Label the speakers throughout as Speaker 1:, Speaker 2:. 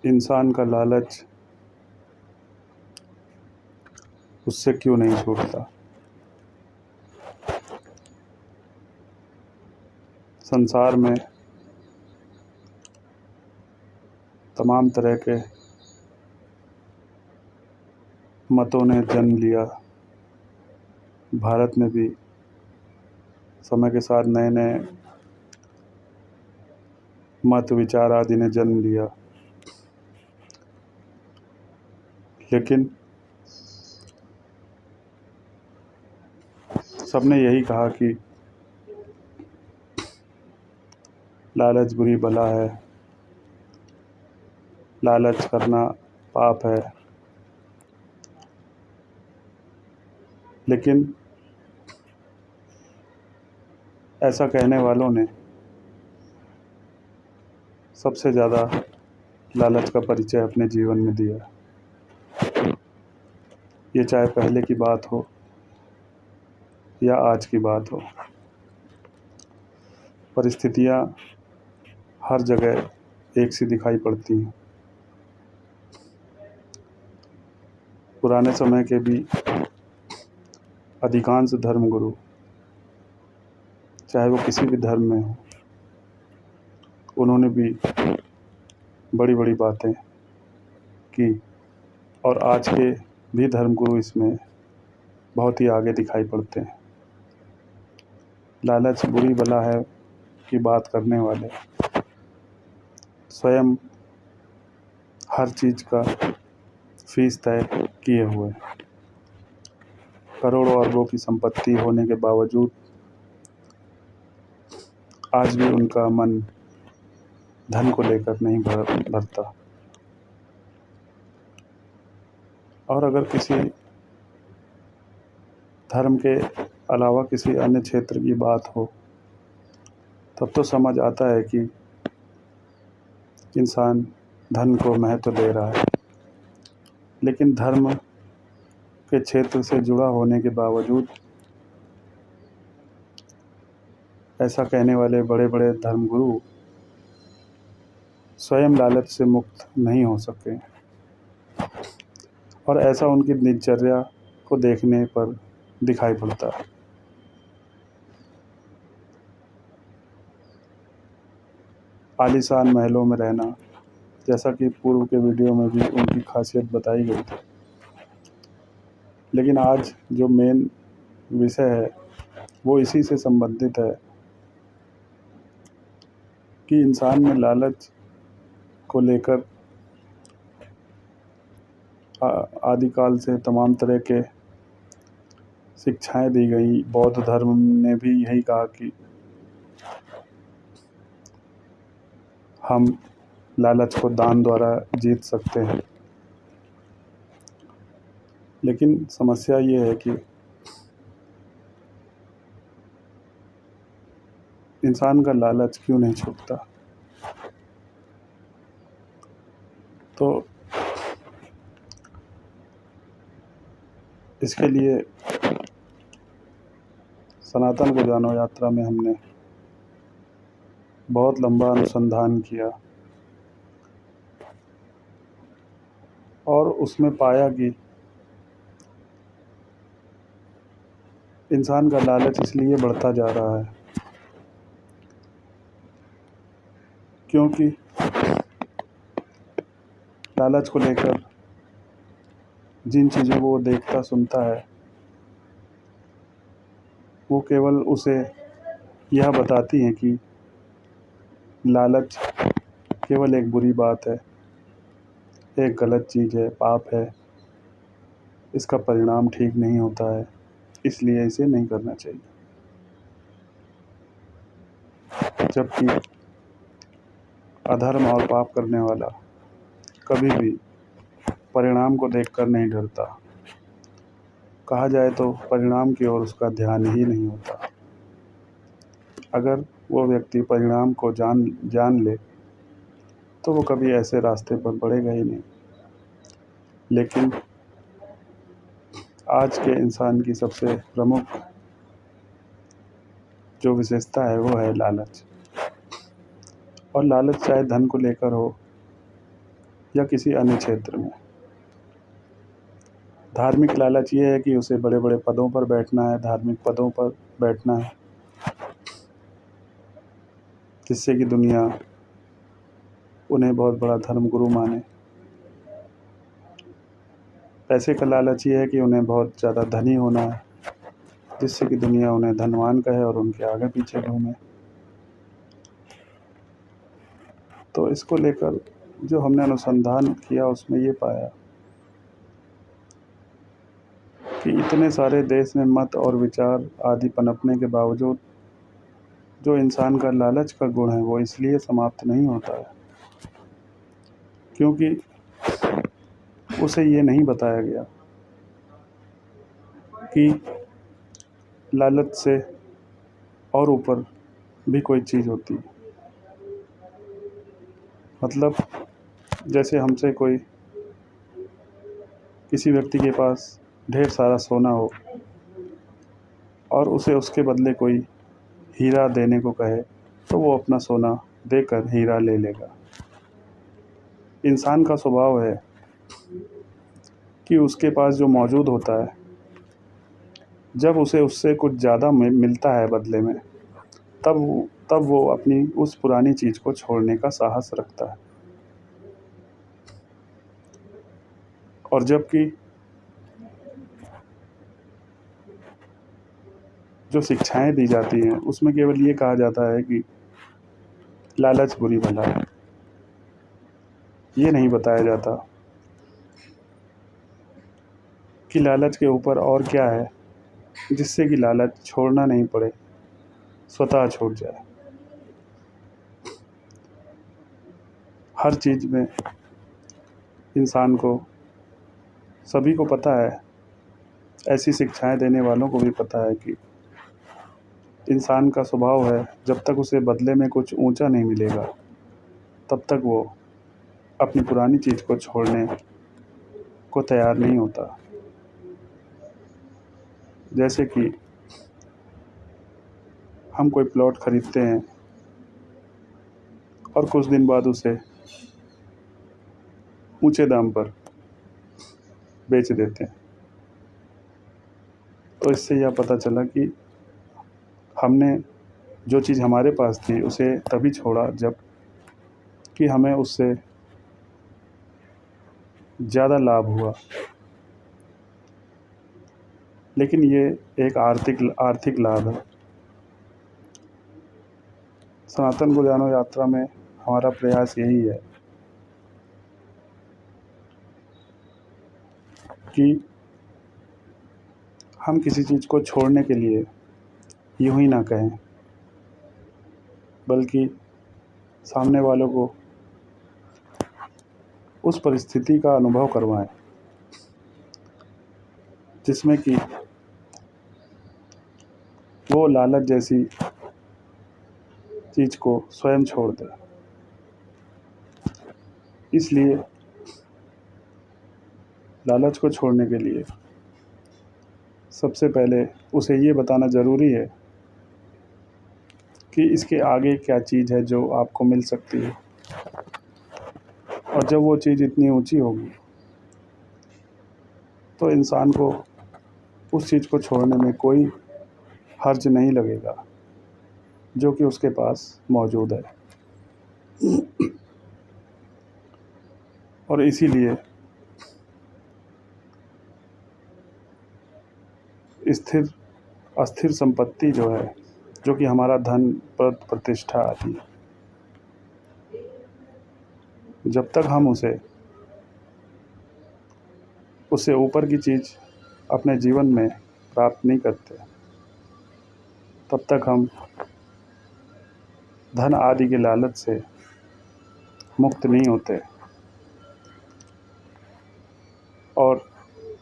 Speaker 1: इंसान का लालच उससे क्यों नहीं छूटता। संसार में तमाम तरह के मतों ने जन्म लिया। भारत में भी समय के साथ नए नए मत विचार आदि ने जन्म लिया, लेकिन सबने यही कहा कि लालच बुरी बला है, लालच करना पाप है। लेकिन ऐसा कहने वालों ने सबसे ज़्यादा लालच का परिचय अपने जीवन में दिया। ये चाहे पहले की बात हो या आज की बात हो, परिस्थितियाँ हर जगह एक सी दिखाई पड़ती हैं। पुराने समय के भी अधिकांश धर्मगुरु, चाहे वो किसी भी धर्म में हो, उन्होंने भी बड़ी बड़ी बातें की, और आज के भी धर्मगुरु इसमें बहुत ही आगे दिखाई पड़ते हैं। लालच बुरी बला है की बात करने वाले स्वयं हर चीज़ का फीस तय किए हुए, करोड़ों अरबों की संपत्ति होने के बावजूद आज भी उनका मन धन को लेकर नहीं भरता। और अगर किसी धर्म के अलावा किसी अन्य क्षेत्र की बात हो, तब तो समझ आता है कि इंसान धन को महत्व दे रहा है। लेकिन धर्म के क्षेत्र से जुड़ा होने के बावजूद ऐसा कहने वाले बड़े बड़े धर्मगुरु स्वयं लालच से मुक्त नहीं हो सके, और ऐसा उनकी दिनचर्या को देखने पर दिखाई पड़ता है। आलीशान महलों में रहना, जैसा कि पूर्व के वीडियो में भी उनकी खासियत बताई गई थी। लेकिन आज जो मेन विषय है वो इसी से संबंधित है कि इंसान में लालच को लेकर आदिकाल से तमाम तरह के शिक्षाएं दी गई। बौद्ध धर्म ने भी यही कहा कि हम लालच को दान द्वारा जीत सकते हैं। लेकिन समस्या ये है कि इंसान का लालच क्यों नहीं छूटता। तो इसके लिए सनातन को जानो यात्रा में हमने बहुत लंबा अनुसंधान किया, और उसमें पाया कि इंसान का लालच इसलिए बढ़ता जा रहा है क्योंकि लालच को लेकर जिन चीज़ों को वो देखता सुनता है वो केवल उसे यह बताती हैं कि लालच केवल एक बुरी बात है, एक गलत चीज़ है, पाप है, इसका परिणाम ठीक नहीं होता है, इसलिए इसे नहीं करना चाहिए। जबकि अधर्म और पाप करने वाला कभी भी परिणाम को देखकर नहीं डरता। कहा जाए तो परिणाम की ओर उसका ध्यान ही नहीं होता। अगर वो व्यक्ति परिणाम को जान ले तो वो कभी ऐसे रास्ते पर बढ़ेगा ही नहीं। लेकिन आज के इंसान की सबसे प्रमुख जो विशेषता है वो है लालच। और लालच चाहे धन को लेकर हो या किसी अन्य क्षेत्र में। धार्मिक लालच ये है कि उसे बड़े बड़े पदों पर बैठना है, धार्मिक पदों पर बैठना है, जिससे कि दुनिया उन्हें बहुत बड़ा धर्मगुरु माने। पैसे का लालच ये है कि उन्हें बहुत ज़्यादा धनी होना है, जिससे कि दुनिया उन्हें धनवान कहे और उनके आगे पीछे घूमे। तो इसको लेकर जो हमने अनुसंधान किया उसमें ये पाया कि इतने सारे देश में मत और विचार आदि पनपने के बावजूद जो इंसान का लालच का गुण है वो इसलिए समाप्त नहीं होता है क्योंकि उसे ये नहीं बताया गया कि लालच से और ऊपर भी कोई चीज़ होती है। मतलब जैसे हमसे कोई किसी व्यक्ति के पास ढेर सारा सोना हो और उसे उसके बदले कोई हीरा देने को कहे तो वो अपना सोना देकर हीरा ले लेगा। इंसान का स्वभाव है कि उसके पास जो मौजूद होता है, जब उसे उससे कुछ ज़्यादा मिलता है बदले में, तब वो अपनी उस पुरानी चीज़ को छोड़ने का साहस रखता है। और जबकि जो शिक्षाएं दी जाती हैं उसमें केवल ये कहा जाता है कि लालच बुरी बला है। ये नहीं बताया जाता कि लालच के ऊपर और क्या है जिससे कि लालच छोड़ना नहीं पड़े, स्वतः छूट जाए। हर चीज़ में इंसान को, सभी को पता है, ऐसी शिक्षाएं देने वालों को भी पता है कि इंसान का स्वभाव है जब तक उसे बदले में कुछ ऊंचा नहीं मिलेगा तब तक वो अपनी पुरानी चीज़ को छोड़ने को तैयार नहीं होता। जैसे कि हम कोई प्लॉट खरीदते हैं और कुछ दिन बाद उसे ऊंचे दाम पर बेच देते हैं, तो इससे यह पता चला कि हमने जो चीज़ हमारे पास थी उसे तभी छोड़ा जब कि हमें उससे ज़्यादा लाभ हुआ। लेकिन ये एक आर्थिक लाभ है। सनातन गुरु यात्रा में हमारा प्रयास यही है कि हम किसी चीज़ को छोड़ने के लिए यूं ही ना कहें, बल्कि सामने वालों को उस परिस्थिति का अनुभव करवाएं जिसमें कि वो लालच जैसी चीज़ को स्वयं छोड़ दे। इसलिए लालच को छोड़ने के लिए सबसे पहले उसे ये बताना ज़रूरी है कि इसके आगे क्या चीज़ है जो आपको मिल सकती है, और जब वो चीज़ इतनी ऊंची होगी तो इंसान को उस चीज़ को छोड़ने में कोई हर्ज नहीं लगेगा जो कि उसके पास मौजूद है। और इसीलिए अस्थिर संपत्ति जो है, जो कि हमारा धन, पद, प्रतिष्ठा आदि, जब तक हम उससे ऊपर की चीज़ अपने जीवन में प्राप्त नहीं करते, तब तक हम धन आदि के लालच से मुक्त नहीं होते। और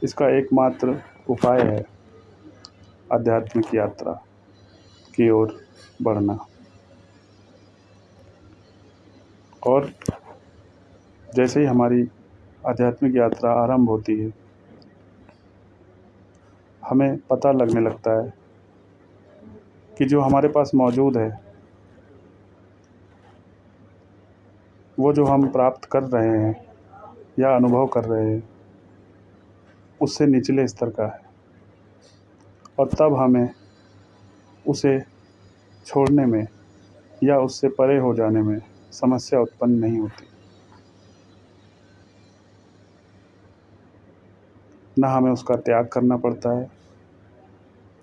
Speaker 1: इसका एकमात्र उपाय है आध्यात्मिक यात्रा की ओर बढ़ना। और जैसे ही हमारी आध्यात्मिक यात्रा आरंभ होती है, हमें पता लगने लगता है कि जो हमारे पास मौजूद है, वो जो हम प्राप्त कर रहे हैं, या अनुभव कर रहे हैं उससे निचले स्तर का है, और तब हमें उसे छोड़ने में या उससे परे हो जाने में समस्या उत्पन्न नहीं होती। न हमें उसका त्याग करना पड़ता है,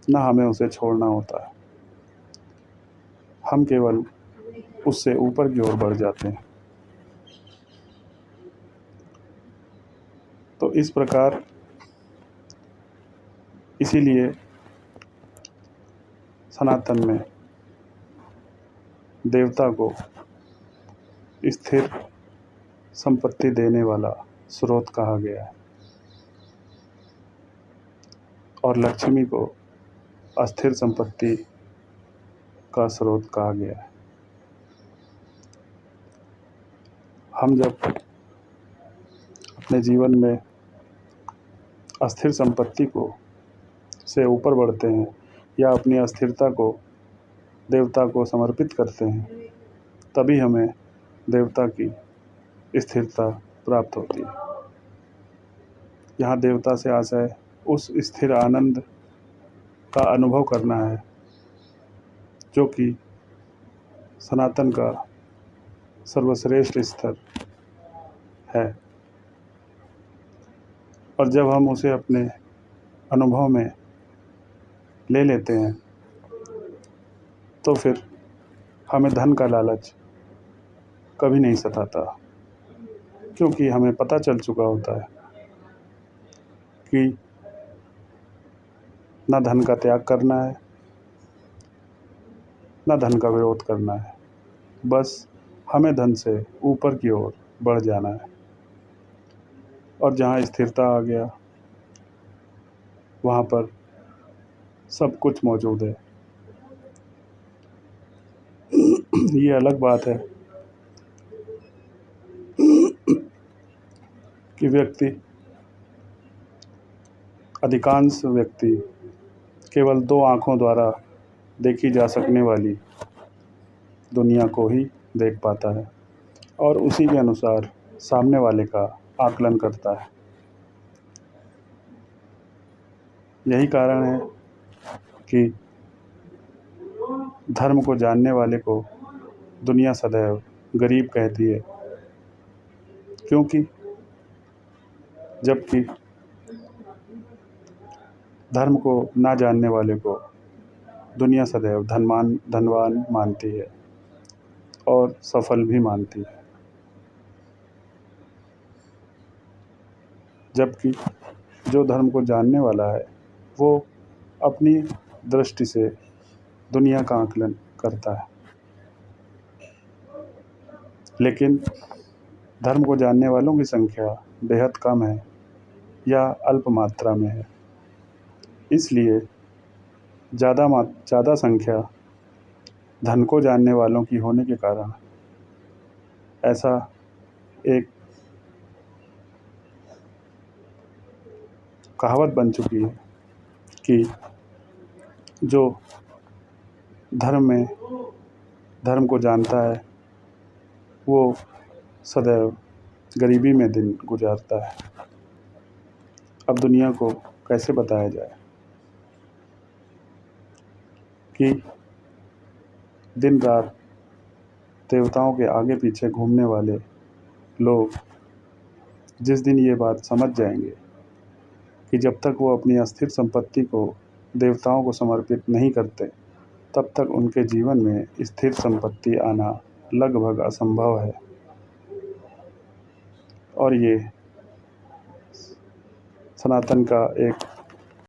Speaker 1: न हमें उसे छोड़ना होता है। हम केवल उससे ऊपर की ओर बढ़ जाते हैं। तो इस प्रकार इसीलिए सनातन में देवता को स्थिर संपत्ति देने वाला स्रोत कहा गया है और लक्ष्मी को अस्थिर संपत्ति का स्रोत कहा गया है। हम जब अपने जीवन में अस्थिर संपत्ति को से ऊपर बढ़ते हैं या अपनी अस्थिरता को देवता को समर्पित करते हैं, तभी हमें देवता की स्थिरता प्राप्त होती है। यहाँ देवता से आशय उस स्थिर आनंद का अनुभव करना है जो कि सनातन का सर्वश्रेष्ठ स्तर है। और जब हम उसे अपने अनुभव में ले लेते हैं तो फिर हमें धन का लालच कभी नहीं सताता, क्योंकि हमें पता चल चुका होता है कि न धन का त्याग करना है, न धन का विरोध करना है। बस हमें धन से ऊपर की ओर बढ़ जाना है। और जहाँ स्थिरता आ गया वहाँ पर सब कुछ मौजूद है। ये अलग बात है कि अधिकांश व्यक्ति केवल 2 आँखों द्वारा देखी जा सकने वाली दुनिया को ही देख पाता है और उसी के अनुसार सामने वाले का आकलन करता है। यही कारण है कि धर्म को जानने वाले को दुनिया सदैव गरीब कहती है, क्योंकि जबकि धर्म को ना जानने वाले को दुनिया सदैव धनवान मानती है और सफल भी मानती है। जबकि जो धर्म को जानने वाला है वो अपनी दृष्टि से दुनिया का आकलन करता है, लेकिन धर्म को जानने वालों की संख्या बेहद कम है या अल्प मात्रा में है। इसलिए ज़्यादा संख्या धन को जानने वालों की होने के कारण ऐसा एक कहावत बन चुकी है कि जो धर्म को जानता है वो सदैव गरीबी में दिन गुजारता है। अब दुनिया को कैसे बताया जाए कि दिन रात देवताओं के आगे पीछे घूमने वाले लोग जिस दिन ये बात समझ जाएंगे कि जब तक वो अपनी अस्थिर संपत्ति को देवताओं को समर्पित नहीं करते तब तक उनके जीवन में स्थिर संपत्ति आना लगभग असंभव है। और ये सनातन का एक